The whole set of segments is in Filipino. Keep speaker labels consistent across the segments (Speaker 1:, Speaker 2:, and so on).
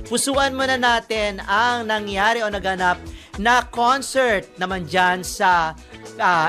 Speaker 1: pusuan muna natin ang nangyari o naganap na concert naman dyan sa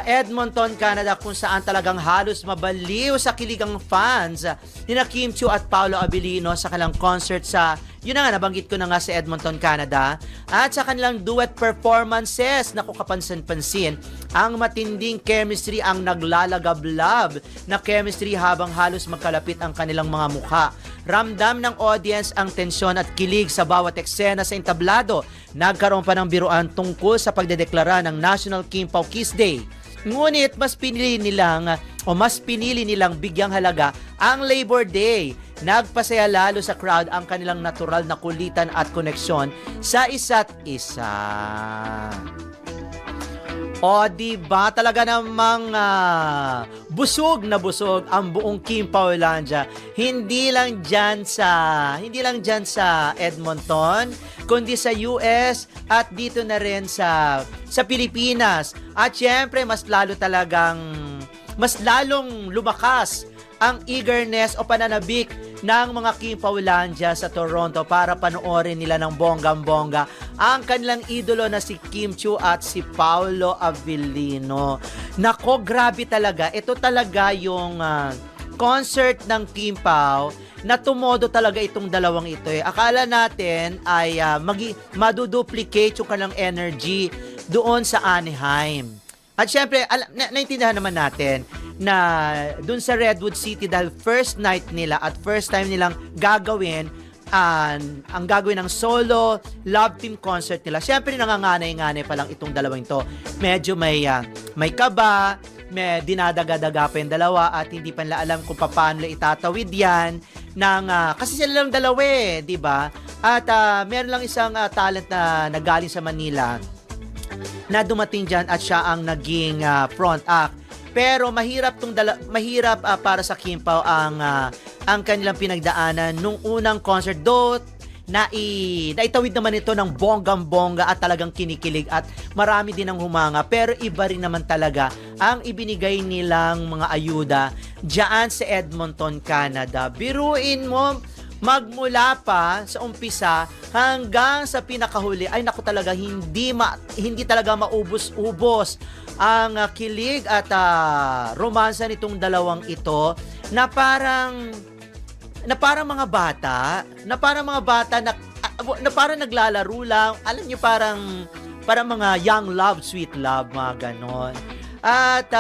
Speaker 1: Edmonton, Canada, kung saan talagang halos mabaliw sa kiligang fans ni Kim Chiu at Paolo Abilino sa kanilang concert sa, yun na nga, nabanggit ko na nga sa Edmonton, Canada, at sa kanilang duet performances. Naku, kapansin-pansin, ang matinding chemistry, ang naglalagablab na chemistry habang halos magkalapit ang kanilang mga mukha. Ramdam ng audience ang tensyon at kilig sa bawat eksena sa entablado. Nagkaroon pa ng biruan tungkol sa pagdedeklara ng National Kim Pao Kiss Day. Ngunit mas pinili nilang bigyang halaga ang Labor Day. Nagpasaya lalo sa crowd ang kanilang natural na kulitan at koneksyon sa isa't isa. O diba talaga namang busog na busog ang buong Kim Paolandia. Hindi lang dyan sa Edmonton, kundi sa US at dito na rin sa Pilipinas. At syempre mas lalong lumakas ang eagerness o pananabik ng mga Kim Paolandia sa Toronto para panoorin nila ng bonggang-bongga ang kanilang idolo na si Kim Chiu at si Paolo Abilino. Nako, grabe talaga. Ito talaga yung concert ng Kim Pao na tumodo talaga itong dalawang ito. Akala natin ay maduduplicate yung kanilang energy doon sa Anaheim. At syempre, naintindihan naman natin na dun sa Redwood City dahil first night nila at first time nilang gagawin ang gagawin ng solo love team concert nila. Syempre, nanganganay-nganay pa lang itong dalawang ito. Medyo may kaba, may dinadaga-daga pa yung dalawa at hindi pa nila alam kung paano itatawid yan kasi sila lang dalawa di ba? At meron lang isang talent na nagaling sa Manila na dumating dyan at siya ang naging front act. Pero mahirap para sa Kim Pao ang kanilang pinagdaanan nung unang concert. Naitawid naman ito ng bonggang-bongga at talagang kinikilig at marami din ang humanga. Pero iba rin naman talaga ang ibinigay nilang mga ayuda dyan sa Edmonton, Canada. Biruin mo, magmula pa sa umpisa hanggang sa pinakahuli ay naku talaga hindi talaga maubos-ubos ang kilig at romansa nitong dalawang ito na parang mga bata na parang naglalaro lang, alam niyo, parang mga young love, sweet love, mga ganon. At,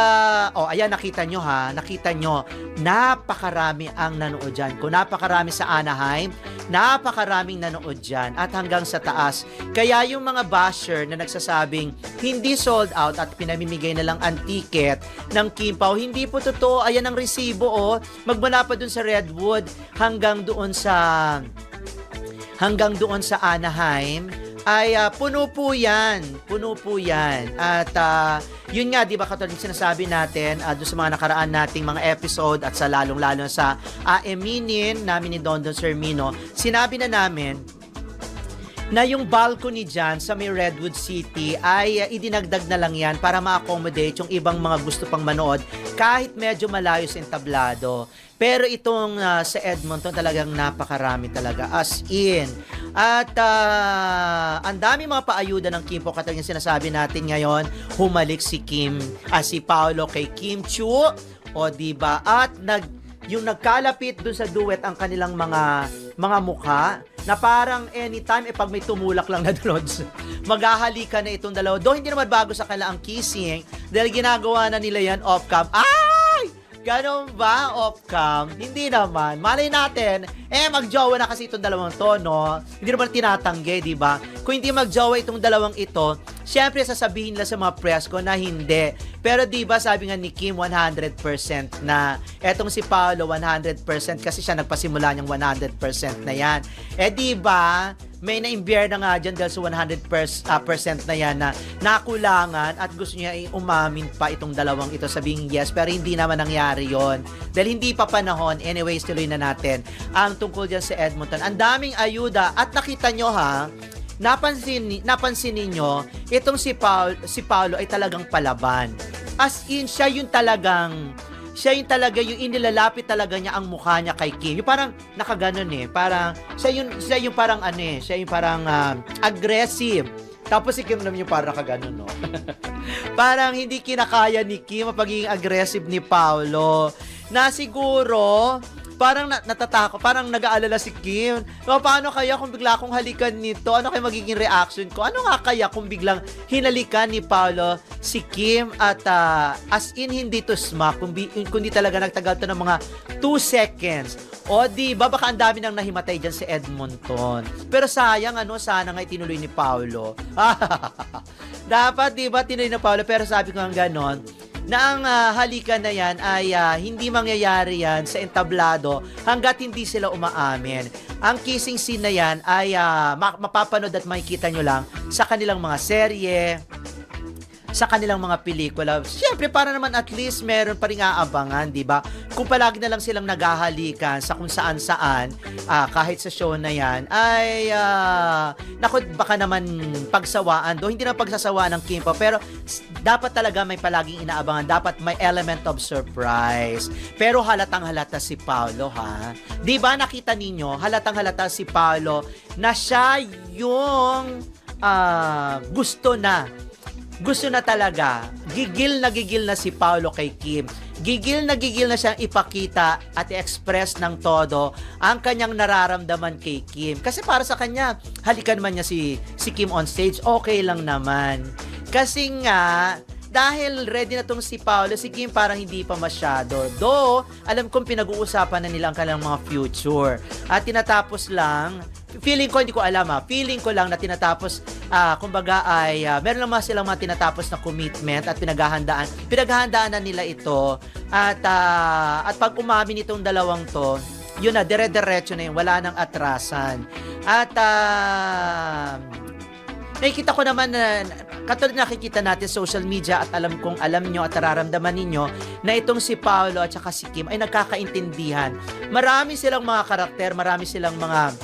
Speaker 1: ayan, nakita nyo, napakarami ang nanood dyan. Kung napakarami sa Anaheim, napakaraming nanood dyan at hanggang sa taas. Kaya yung mga basher na nagsasabing hindi sold out at pinamimigay na lang ang ticket ng Kim Pao, hindi po totoo. Ayan ang resibo, magmula pa dun sa Redwood hanggang doon sa Anaheim ay puno po yan. At yun nga, di ba, katulad yung sinasabi natin doon sa mga nakaraan nating mga episode at sa lalong-lalo sa Eminin namin ni Dondon Sermino, sinabi na namin na yung balcony dyan sa may Redwood City ay idinagdag na lang yan para ma-accommodate yung ibang mga gusto pang manood kahit medyo malayo sa entablado. Pero itong sa Edmonton talagang napakarami talaga, as in. At ang dami mga paayuda ng Kim Pao, katulad yung sinasabi natin ngayon, humalik si Paolo kay Kim Chiu, o diba? At yung nagkalapit dun sa duet ang kanilang mga mukha na parang anytime pag may tumulak lang na doon, maghahalikan na itong dalawa. Doon hindi naman bago sa kanila ang kissing dahil ginagawa na nila yan off-cam. Ganon ba? Off-cam? Hindi naman. Malay natin, magjowa na kasi itong dalawang to, no? Hindi naman tinatanggi, di ba? Kung hindi magjowa itong dalawang ito, syempre sasabihin nila sa mga press ko na hindi. Pero di ba sabi nga ni Kim 100% na etong si Paolo 100% kasi siya nagpasimula niyang 100% na yan. Di ba? May na-imbier na nga dyan dahil sa 100% na yan na nakulangan at gusto niya umamin pa itong dalawang ito, sabing yes, pero hindi naman nangyari yon dahil hindi pa panahon. Anyways, tuloy na natin ang tungkol dyan sa Edmonton. Ang daming ayuda at nakita nyo napansin ninyo, itong si Paolo ay talagang palaban. As in, siya yung talagang siya yung talaga, yung inilalapit talaga niya ang mukha niya kay Kim. Yung parang nakaganon parang, siya yung parang siya yung parang aggressive. Tapos si Kim naman yung parang nakaganon, no? Parang hindi kinakaya ni Kim ang pagiging aggressive ni Paolo. Na siguro, parang natatakot, parang nag-aalala si Kim. Paano kaya kung bigla akong halikan nito? Ano kaya magiging reaction ko? Ano nga kaya kung biglang hinalikan ni Paolo si Kim at as in hindi to smack, kundi talaga nagtagal to ng mga 2 seconds. O di ba baka ang dami nang nahimatay dyan si Edmonton. Pero sayang sana nga itinuloy ni Paolo. Dapat di ba tinuloy ni Paolo, pero sabi ko nga ganon, na ang halikan na yan ay hindi mangyayari yan sa entablado hanggat hindi sila umaamin. Ang kissing scene na yan ay mapapanood at makikita nyo lang sa kanilang mga serye, sa kanilang mga pelikula. Siyempre, para naman at least meron pa rin aabangan, di ba? Kung palagi na lang silang naghahalikan sa kung saan-saan, kahit sa show na yan, ay, naku, baka naman pagsawaan do. Hindi na pagsasawaan ng Kim Pao, pero dapat talaga may palaging inaabangan. Dapat may element of surprise. Pero halatang halata si Paolo, ha? Di ba nakita ninyo, halatang halata si Paolo na siya yung gusto na talaga. Gigil na si Paolo kay Kim. Gigil na siyang ipakita at i-express ng todo ang kanyang nararamdaman kay Kim. Kasi para sa kanya, halikan man niya si Kim on stage, okay lang naman. Kasi nga, dahil ready na tong si Paolo, si Kim parang hindi pa masyado. Though, alam kong pinag-uusapan na nila ang kanilang mga future. At tinatapos lang, feeling ko, hindi ko alam feeling ko lang na tinatapos, kumbaga ay, meron lang silang mga tinatapos na commitment at pinaghahandaan na nila ito. At pag umamin itong dalawang to, yun na, dire-diretso na yun, wala nang atrasan. At, nakikita ko naman na katulad nakikita natin social media at alam nyo at nararamdaman ninyo na itong si Paolo at saka si Kim ay nagkakaintindihan. Marami silang mga karakter, marami silang mga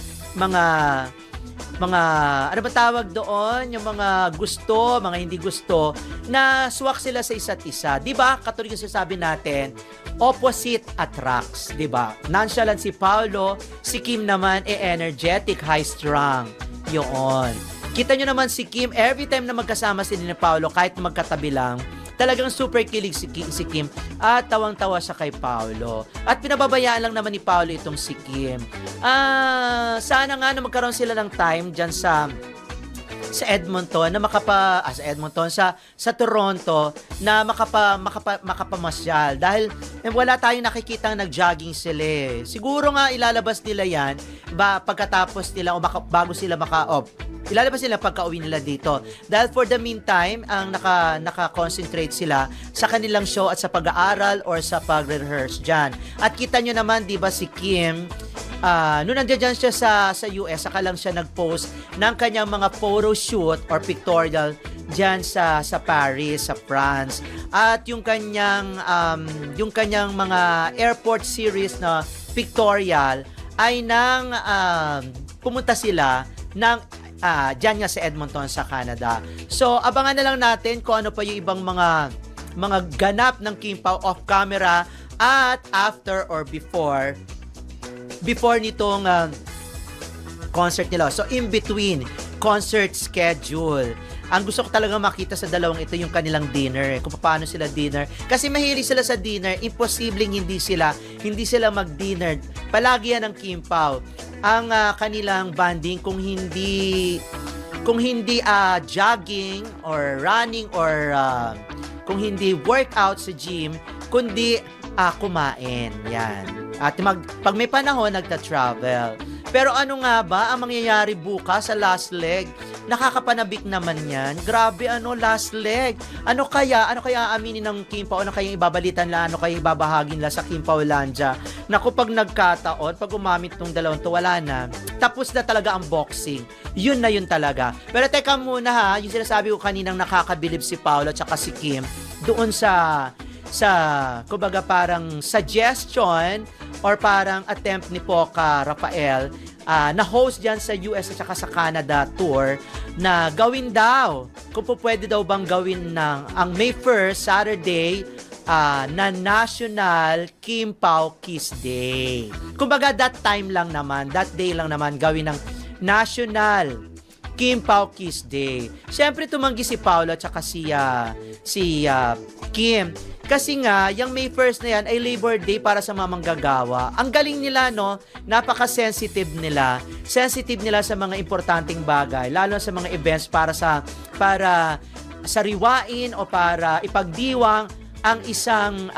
Speaker 1: ano ba tawag doon, yung mga gusto, mga hindi gusto, na swak sila sa isa't isa. 'Di ba? Katulad yung sinasabi natin, opposite attracts, 'di ba? Nonchalant si Paolo, si Kim naman energetic, high strung. Yun. Kita nyo naman si Kim, every time na magkasama sila ni Paolo, kahit magkatabi lang, talagang super kilig si Kim at tawang-tawa siya kay Paolo. At pinababayaan lang naman ni Paolo itong si Kim. Sana nga na magkaroon sila ng time dyan sa Edmonton na sa Toronto na makapamasyal dahil wala tayong nakikitang nag-jogging sila. Siguro nga ilalabas nila yan pagkatapos nila o bago sila ilalabas nila pagka-uwi nila dito. Dahil for the meantime, ang naka-concentrate sila sa kanilang show at sa pag-aaral or sa pag-rehearse dyan. At kita nyo naman, di ba si Kim, noon nandiyan siya sa US, saka lang siya nag-post ng kanyang mga photo shoot or pictorial dyan sa Paris, sa France. At yung kanyang mga airport series na pictorial ay pumunta sila dyan nga sa Edmonton, sa Canada. So, abangan na lang natin kung ano pa yung ibang mga ganap ng Kim Pao off camera at after or before nitong concert nila. So, in between concert schedule. Ang gusto ko talaga makita sa dalawang ito yung kanilang dinner, kung paano sila dinner. Kasi mahilig sila sa dinner, imposibleng hindi sila mag-dinner. Palagi yan ng Kim Pao. Ang kanilang banding kung hindi jogging or running or kung hindi workout sa gym, kundi kumain. Yan. At pag may panahon, nagta-travel. Pero ano nga ba ang mangyayari bukas sa last leg? Nakakapanabik naman yan. Grabe, last leg. Ano kaya aaminin ng Kim Pao? Ano kaya ibabalitan nila? Ano kaya ibabahagin nila sa Kim Paolandia? Naku, pag nagkataon, pag umamit tong dalawang to, wala na. Tapos na talaga ang boxing. Yun na yun talaga. Pero teka muna yung sinasabi ko kaninang nakakabilib si Paolo at saka si Kim doon sa kumbaga parang suggestion or parang attempt ni Poca Rafael na host dyan sa US at saka sa Canada tour na gawin daw, kung po pwede daw bang gawin ang May 1st, Saturday, na National Kim Pao Kiss Day. Kumbaga that time lang naman, that day lang naman gawin ng National Kim Pao Kiss Day. Siyempre tumanggi si Paolo at saka si Kim. Kasi nga, yung May 1st na yan ay Labor Day para sa mga manggagawa. Ang galing nila, no? Napaka-sensitive nila. Sensitive nila sa mga importanteng bagay, lalo sa mga events para sariwain o para ipagdiwang ang isang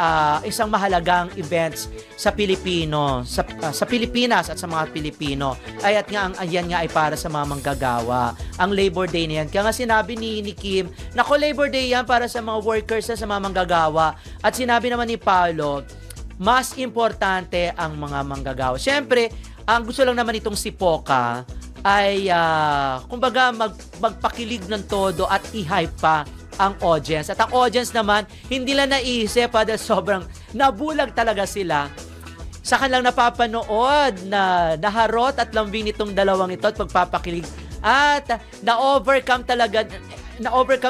Speaker 1: mahalagang events sa Pilipino, sa Pilipinas at sa mga Pilipino. At nga yan nga ay para sa mga manggagawa. Ang Labor Day na yan. Kaya nga sinabi ni Kim, nako Labor Day yan para sa mga workers sa mga manggagawa. At sinabi naman ni Paolo, mas importante ang mga manggagawa. Siyempre, ang gusto lang naman itong si Poca ay kumbaga magpakilig ng todo at i-hype pa ang audience. At ang audience naman, hindi lang naisip dahil sobrang nabulag talaga sila sa kanilang napapanood na naharot at lambing nitong dalawang ito at pagpapakilig. At na-overcome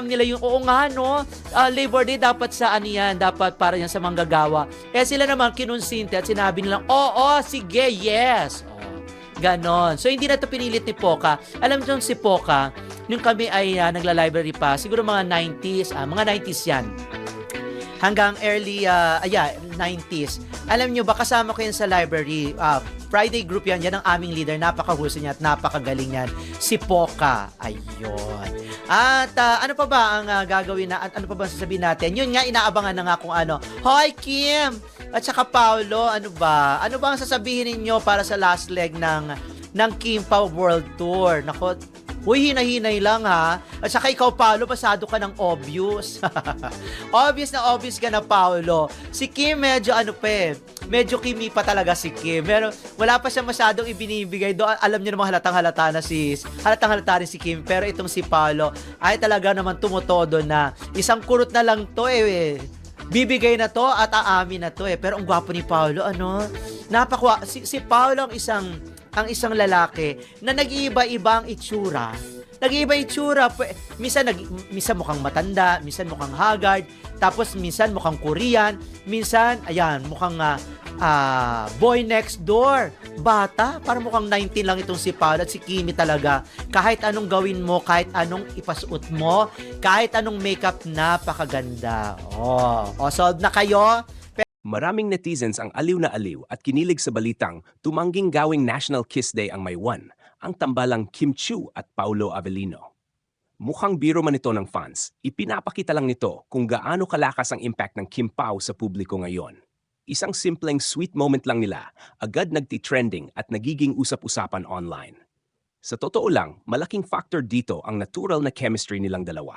Speaker 1: nila yung, oo nga no, Labor Day dapat sa yan, dapat para yan sa manggagawa. Sila naman kinonsinte at sinabi nilang, oo, sige, yes. Ganon. So, hindi na to pinilit ni Poca. Alam nyo si Poca, nung kami ay nagla-library pa, siguro mga 90s, mga 90s yan. Hanggang early, 90s. Alam nyo ba, kasama ko yan sa library. Friday group yan ang aming leader. Napakahusay niya at napakagaling yan. Si Poca. Ayun. At ano pa ba ang gagawin na, at ano pa ba sasabihin natin? Yun nga, inaabangan na nga kung ano. Hoy, Kim! At saka Paolo, ano ba? Ano ba ang sasabihin ninyo para sa last leg ng Kim Pao World Tour? Nako, uy, hinahinay lang ha. At saka ikaw, Paolo, pasado ka ng obvious. obvious ka na, Paolo. Si Kim, medyo medyo kimi pa talaga si Kim. Pero wala pa siya masyadong ibinibigay doon. Alam niyo naman halatang-halata rin si Kim. Pero itong si Paolo ay talaga naman tumutodo na isang kurot na lang to bibigay na to at aamin na to Pero ang gwapo ni Paolo, si Paolo ang isang lalaki na nag-iiba-iba ang itsura. Minsan mukhang matanda, minsan mukhang haggard, tapos minsan mukhang Korean, minsan, mukhang boy next door. Bata, para mukhang 19 lang itong si Paolo at si Kimi talaga. Kahit anong gawin mo, kahit anong ipasuot mo, kahit anong makeup, napakaganda. Solved na kayo?
Speaker 2: Maraming netizens ang aliw na aliw at kinilig sa balitang tumangging gawing National Kiss Day ang May 1, ang tambalang Kim Chiu at Paolo Avellino. Mukhang biro man ito ng fans, ipinapakita lang nito kung gaano kalakas ang impact ng Kim Pao sa publiko ngayon. Isang simpleng sweet moment lang nila, agad nagti-trending at nagiging usap-usapan online. Sa totoo lang, malaking factor dito ang natural na chemistry nilang dalawa.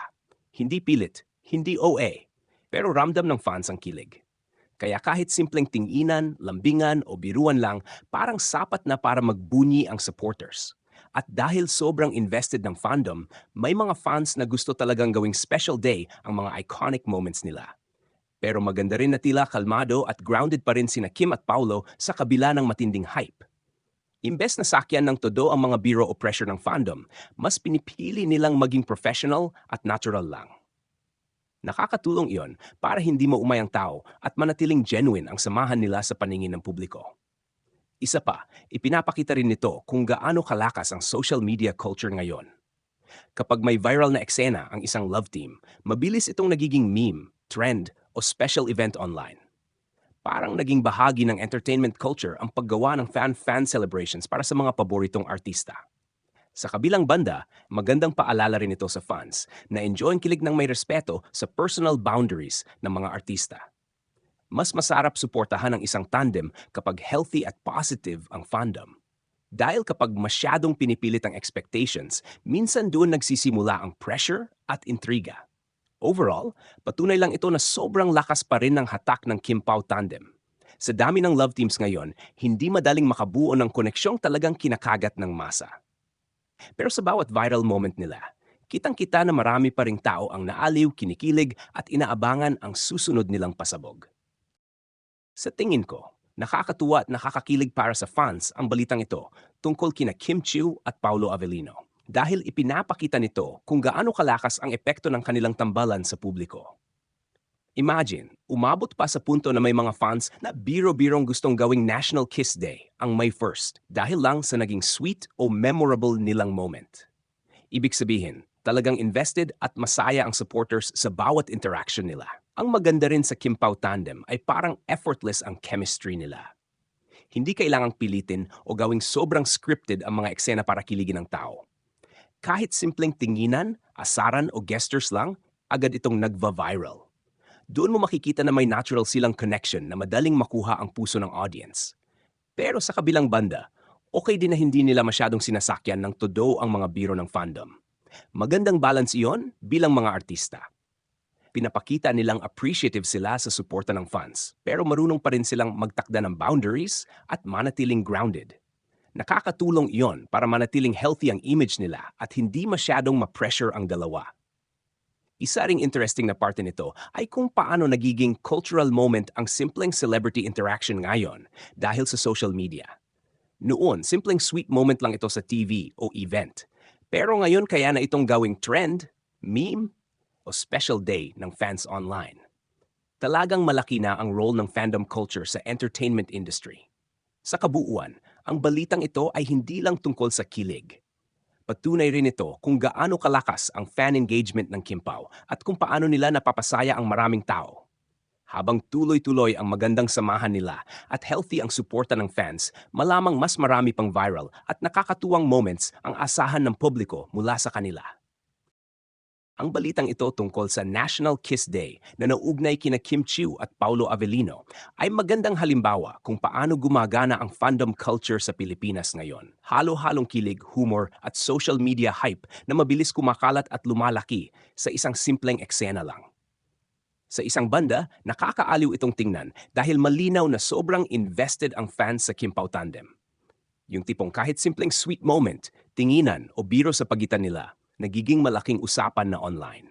Speaker 2: Hindi pilit, hindi OA, pero ramdam ng fans ang kilig. Kaya kahit simpleng tinginan, lambingan o biruan lang, parang sapat na para magbunyi ang supporters. At dahil sobrang invested ng fandom, may mga fans na gusto talagang gawing special day ang mga iconic moments nila. Pero maganda rin na tila kalmado at grounded pa rin sina Kim at Paolo sa kabila ng matinding hype. Imbes na sakyan ng todo ang mga biro o pressure ng fandom, mas pinipili nilang maging professional at natural lang. Nakakatulong iyon para hindi mo umayang tao at manatiling genuine ang samahan nila sa paningin ng publiko. Isa pa, ipinapakita rin nito kung gaano kalakas ang social media culture ngayon. Kapag may viral na eksena ang isang love team, mabilis itong nagiging meme, trend o special event online. Parang naging bahagi ng entertainment culture ang paggawa ng fan celebrations para sa mga paboritong artista. Sa kabilang banda, magandang paalala rin ito sa fans na enjoy ang kilig ng may respeto sa personal boundaries ng mga artista. Mas masarap suportahan ang isang tandem kapag healthy at positive ang fandom. Dahil kapag masyadong pinipilit ang expectations, minsan doon nagsisimula ang pressure at intriga. Overall, patunay lang ito na sobrang lakas pa rin ng hatak ng Kim Pao tandem. Sa dami ng love teams ngayon, hindi madaling makabuo ng koneksyong talagang kinakagat ng masa. Pero sa bawat viral moment nila, kitang-kita na marami pa ring tao ang naaliw, kinikilig at inaabangan ang susunod nilang pasabog. Sa tingin ko, nakakatuwa at nakakakilig para sa fans ang balitang ito tungkol kina Kim Chiu at Paolo Avellino. Dahil ipinapakita nito kung gaano kalakas ang epekto ng kanilang tambalan sa publiko. Imagine, umabot pa sa punto na may mga fans na biro-birong gustong gawing National Kiss Day ang May 1st dahil lang sa naging sweet o memorable nilang moment. Ibig sabihin, talagang invested at masaya ang supporters sa bawat interaction nila. Ang maganda rin sa Kim Pao tandem ay parang effortless ang chemistry nila. Hindi kailangang pilitin o gawing sobrang scripted ang mga eksena para kiligin ng tao. Kahit simpleng tinginan, asaran o gestures lang, agad itong nagva-viral. Doon mo makikita na may natural silang connection na madaling makuha ang puso ng audience. Pero sa kabilang banda, okay din na hindi nila masyadong sinasakyan ng todo ang mga biro ng fandom. Magandang balance iyon bilang mga artista. Pinapakita nilang appreciative sila sa suporta ng fans, pero marunong pa rin silang magtakda ng boundaries at manatiling grounded. Nakakatulong iyon para manatiling healthy ang image nila at hindi masyadong ma-pressure ang dalawa. Isa ring interesting na parte nito ay kung paano nagiging cultural moment ang simpleng celebrity interaction ngayon dahil sa social media. Noon, simpleng sweet moment lang ito sa TV o event. Pero ngayon kaya na itong gawing trend, meme, o special day ng fans online. Talagang malaki na ang role ng fandom culture sa entertainment industry. Sa kabuuan, ang balitang ito ay hindi lang tungkol sa kilig. Patunay rin ito kung gaano kalakas ang fan engagement ng Kim Pao at kung paano nila napapasaya ang maraming tao. Habang tuloy-tuloy ang magandang samahan nila at healthy ang suporta ng fans, malamang mas marami pang viral at nakakatuwang moments ang asahan ng publiko mula sa kanila. Ang balitang ito tungkol sa National Kiss Day na nauugnay kina Kim Chiu at Paolo Avellino ay magandang halimbawa kung paano gumagana ang fandom culture sa Pilipinas ngayon. Halo-halong kilig, humor at social media hype na mabilis kumakalat at lumalaki sa isang simpleng eksena lang. Sa isang banda, nakakaaliw itong tingnan dahil malinaw na sobrang invested ang fans sa Kim Pao tandem. Yung tipong kahit simpleng sweet moment, tinginan o biro sa pagitan nila, nagiging malaking usapan na online.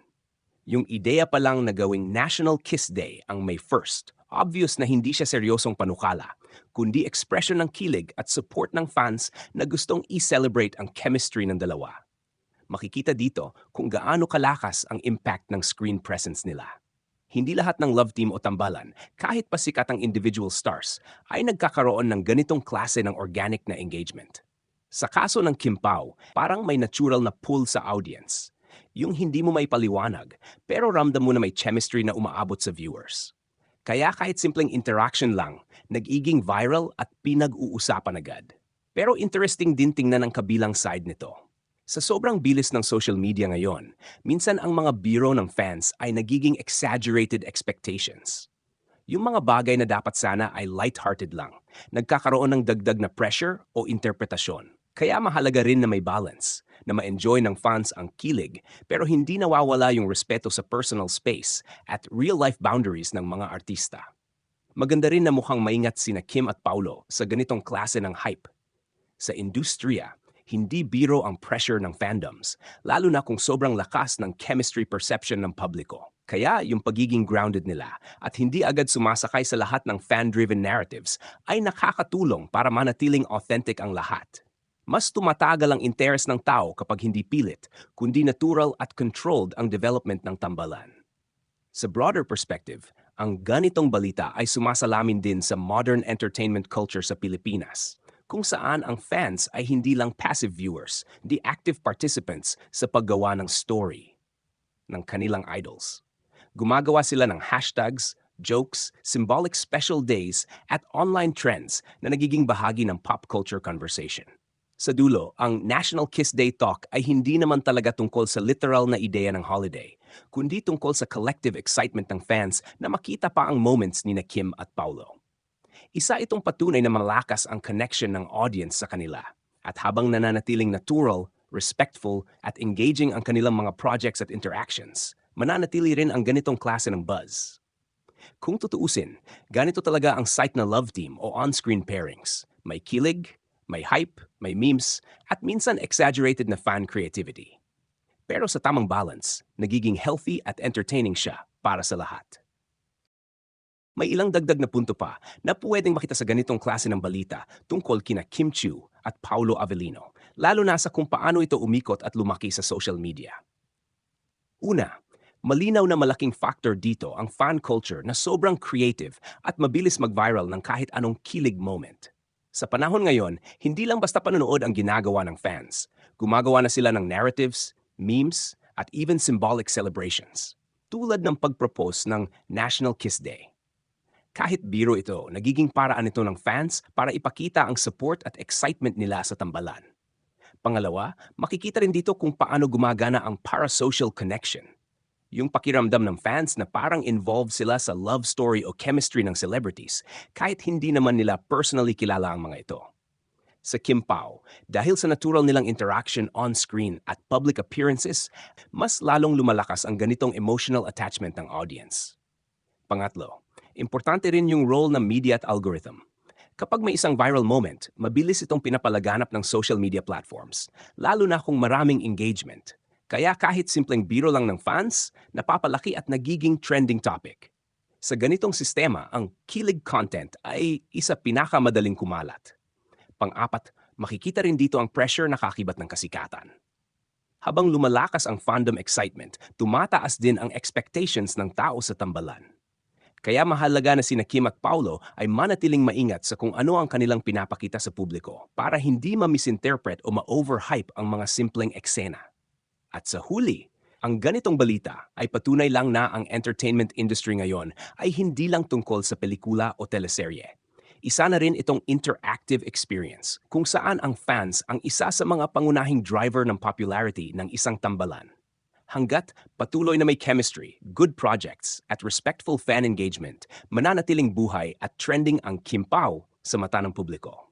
Speaker 2: Yung ideya pa lang na gawing National Kiss Day ang May 1st, obvious na hindi siya seryosong panukala, kundi expression ng kilig at support ng fans na gustong i-celebrate ang chemistry ng dalawa. Makikita dito kung gaano kalakas ang impact ng screen presence nila. Hindi lahat ng love team o tambalan, kahit pa sikat ang individual stars, ay nagkakaroon ng ganitong klase ng organic na engagement. Sa kaso ng Kim Pao, parang may natural na pull sa audience. Yung hindi mo may paliwanag, pero ramdam mo na may chemistry na umaabot sa viewers. Kaya kahit simpleng interaction lang, nagiging viral at pinag-uusapan agad. Pero interesting din tingnan ang kabilang side nito. Sa sobrang bilis ng social media ngayon, minsan ang mga biro ng fans ay nagiging exaggerated expectations. Yung mga bagay na dapat sana ay lighthearted lang, nagkakaroon ng dagdag na pressure o interpretasyon. Kaya mahalaga rin na may balance, na ma-enjoy ng fans ang kilig pero hindi nawawala yung respeto sa personal space at real-life boundaries ng mga artista. Maganda rin na mukhang maingat sina Kim at Paolo sa ganitong klase ng hype. Sa industriya, hindi biro ang pressure ng fandoms, lalo na kung sobrang lakas ng chemistry perception ng publiko. Kaya yung pagiging grounded nila at hindi agad sumasakay sa lahat ng fan-driven narratives ay nakakatulong para manatiling authentic ang lahat. Mas tumatagal ang interes ng tao kapag hindi pilit, kundi natural at controlled ang development ng tambalan. Sa broader perspective, ang ganitong balita ay sumasalamin din sa modern entertainment culture sa Pilipinas, kung saan ang fans ay hindi lang passive viewers, di active participants sa paggawa ng story ng kanilang idols. Gumagawa sila ng hashtags, jokes, symbolic special days at online trends na nagiging bahagi ng pop culture conversation. Sa dulo, ang National Kiss Day talk ay hindi naman talaga tungkol sa literal na ideya ng holiday, kundi tungkol sa collective excitement ng fans na makita pa ang moments ni Kim at Paolo. Isa itong patunay na malakas ang connection ng audience sa kanila. At habang nananatiling natural, respectful at engaging ang kanilang mga projects at interactions, mananatili rin ang ganitong klase ng buzz. Kung tutuusin, ganito talaga ang site na love team o on-screen pairings. May kilig, may hype, may memes, at minsan exaggerated na fan creativity. Pero sa tamang balance, nagiging healthy at entertaining siya para sa lahat. May ilang dagdag na punto pa na pwedeng makita sa ganitong klase ng balita tungkol kina Kim Chiu at Paolo Avellino, lalo na sa kung paano ito umikot at lumaki sa social media. Una, Malinaw na malaking factor dito ang fan culture na sobrang creative at mabilis mag-viral ng kahit anong kilig moment. Sa panahon ngayon, hindi lang basta panonood ang ginagawa ng fans. Gumagawa na sila ng narratives, memes, at even symbolic celebrations. Tulad ng pag-propose ng National Kiss Day. Kahit biro ito, nagiging paraan ito ng fans para ipakita ang support at excitement nila sa tambalan. Pangalawa, makikita rin dito kung paano gumagana ang parasocial connection. Yung pakiramdam ng fans na parang involved sila sa love story o chemistry ng celebrities kahit hindi naman nila personally kilala ang mga ito. Sa Kim Pao, dahil sa natural nilang interaction on-screen at public appearances, mas lalong lumalakas ang ganitong emotional attachment ng audience. Pangatlo, importante rin yung role ng media at algorithm. Kapag may isang viral moment, mabilis itong pinapalaganap ng social media platforms, lalo na kung maraming engagement. Kaya kahit simpleng biro lang ng fans, napapalaki at nagiging trending topic. Sa ganitong sistema, ang kilig content ay isa pinakamadaling kumalat. Pang-apat, makikita rin dito ang pressure na kakibat ng kasikatan. Habang lumalakas ang fandom excitement, tumataas din ang expectations ng tao sa tambalan. Kaya mahalaga na sina Kim at Paulo ay manatiling maingat sa kung ano ang kanilang pinapakita sa publiko para hindi ma-misinterpret o ma-overhype ang mga simpleng eksena. At sa huli, ang ganitong balita ay patunay lang na ang entertainment industry ngayon ay hindi lang tungkol sa pelikula o teleserye. Isa na rin itong interactive experience kung saan ang fans ang isa sa mga pangunahing driver ng popularity ng isang tambalan. Hanggat patuloy na may chemistry, good projects at respectful fan engagement, mananatiling buhay at trending ang Kim Pao sa mata ng publiko.